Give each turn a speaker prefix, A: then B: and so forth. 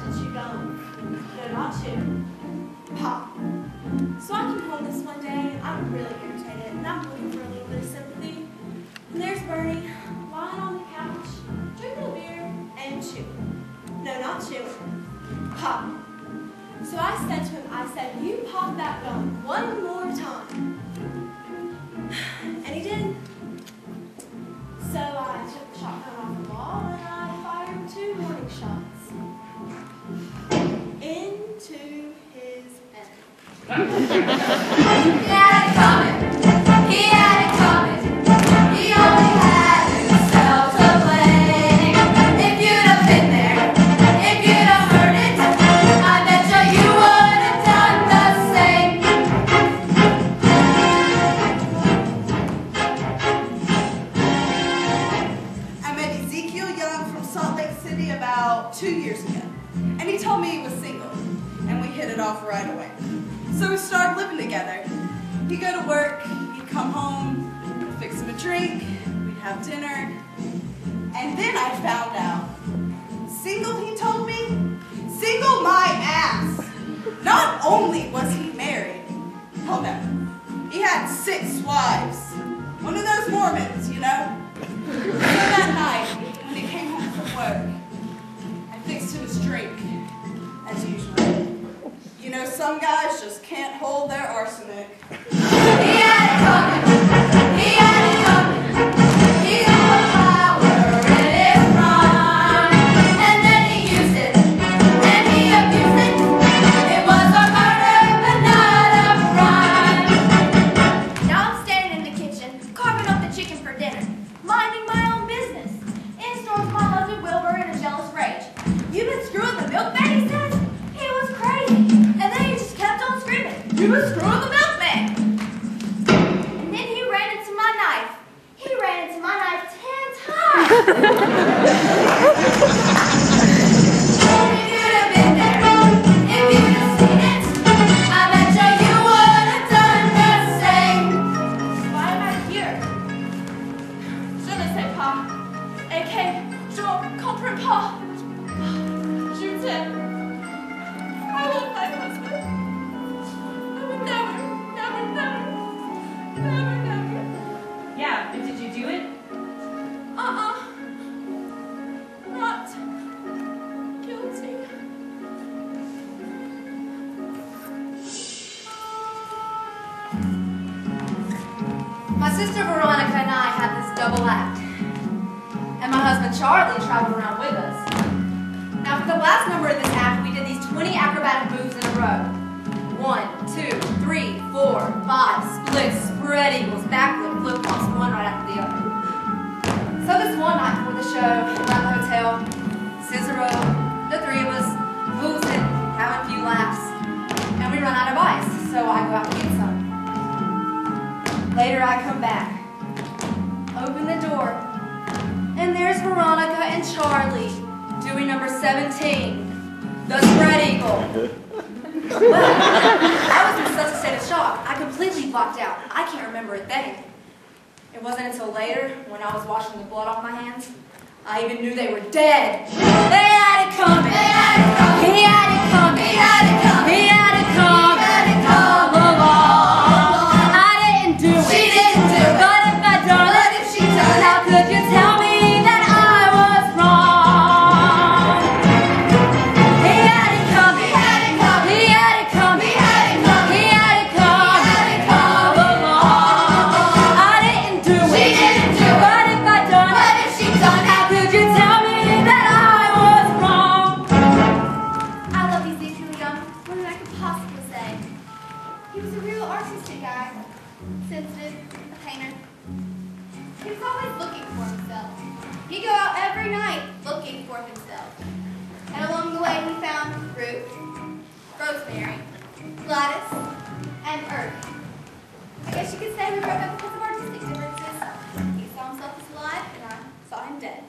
A: to chew gum. No, not chew. Pop. So I come home this one day, I'm really irritated, and I'm looking for a little bit of sympathy. And there's Bernie, lying on the couch, drinking a beer, and chewing. No, not chewing. Pop. So I said to him, I said, you pop that gum one more time. And he did. So I took the shotgun off the wall and I fired 2 warning shots into his head.
B: He had it coming. He had it coming. He only had himself to blame. If you'd have been there, if you'd have heard it, I bet you would have done the same.
C: I met Ezekiel Young from Salt Lake City about 2 years ago. And he told me he was single. And we hit it off right away. So we started living together. He'd go to work, he'd come home, we'd fix him a drink, we'd have dinner. And then I found out. Single, he told me? Single my ass! Not only was he married, hell no, he had 6 wives. One of those Mormons, you know? So that night, when he came home from work, I fixed him his drink, as usual. You know, some guys just can't hold their arsenic.
B: He had it coming. He had it coming. He got the power in his prime. And then he used it. And he abused it. It was a murder, but not a crime.
D: Now I'm standing in the kitchen, carving up the chicken for dinner, minding my own business. In storms my husband Wilbur in a jealous rage. You've been screwing the milkman, he says. He was crazy. And then he just kept on screaming, you've been screwing the milkman. And then he ran into my knife. He ran into my knife 10 times.
B: If you'd have been there, if you'd have seen it, I bet you would have done the same.
D: Why am I here? Je ne sais pas. AK, je comprends pas. Je t'aime. I love my husband. I would never, never, never, never, never.
E: Yeah, but did you do it?
D: Not guilty.
B: My sister Veronica and I had this double act. And my husband Charlie traveled around with us. Now for the last number of this act, we did these 20 acrobatic moves in a row. 1, 2, 3, 4, 5, splits, spread eagles, backflip, flip-flops, one right after the other. So this one night before the show, we're at the hotel, Cicero, the 3 of us, boozing, having a few laughs, and we run out of ice, so I go out and get some. Later I come back, open the door, and there's Veronica and Charlie doing number 17, the spread eagle. Well, I was in such a state of shock, I completely blocked out. I can't remember a thing. It wasn't until later, when I was washing the blood off my hands, I even knew they were dead. They had it coming. They had it coming. He had it coming. He had it coming. He had it coming. He had it coming. Along. I didn't do it. She didn't do it. But if I done it, what if she done it? How could you tell me that I was wrong? He had it coming. He had it coming. He had it coming. He had it coming. He had it coming. He had it coming. Along. I didn't do it. She didn't do it. But if I done it, what if she done it? How could you tell me that I was wrong?
D: I love Ezekiel Young more than I could possibly say. He was a real artistic guy, sensitive, a painter. He was always looking for himself. He'd go out every night looking for himself. And along the way he found Ruth, Rosemary, Gladys, and Irving. I guess you could say we broke up because of artistic differences. He saw himself as alive, and I saw him dead.